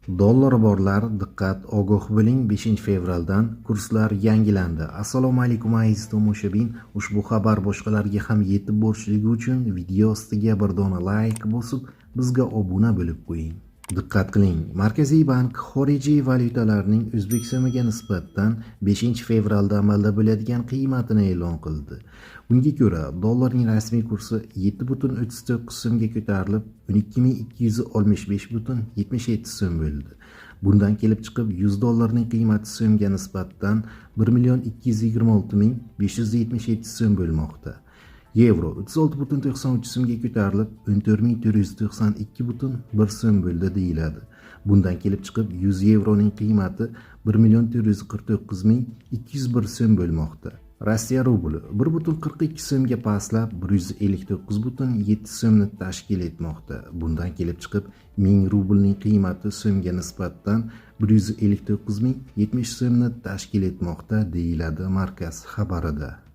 Dollari borlar, diqqat, ogoh bo'ling. 5 fevraldan kurslar yangilandi. Assalomu alaykum aziz tomoshabin. Ushbu xabar boshqalarga ham yetib borishligi uchun video ostiga bir dona like bosib, bizga obuna bo'lib qo'ying. Diqqat qiling. Markaziy bank xorijiy valyutalarning o'zbek so'miga nisbatan 5 fevralda amalda bo'ladigan qiymatini e'lon qildi. Bunga ko'ra, dollarning rasmiy kursi 7,39 so'mga ko'tarilib, 12.265,77 so'm bo'ldi. Bundan kelib chiqib, 100 dollarning qiymati so'mga nisbatan 1,226,577 so'm bo'lmoqda. Yevro 36,93 so'mga ko'tarilib, 14,492,1 so'm bo'ldi deyiladi. Bundan kelib chiqib, 100 yevroning qiymati 1,449,201 so'm bo'lmoqda. Rossiya rubli 1,42 so'mga pastlab 159,7 so'mni tashkil etmoqda. Bundan kelib chiqib, 1000 rublning qiymati so'mga nisbatan 159,070 so'mni tashkil etmoqda deyiladi markaz xabarida.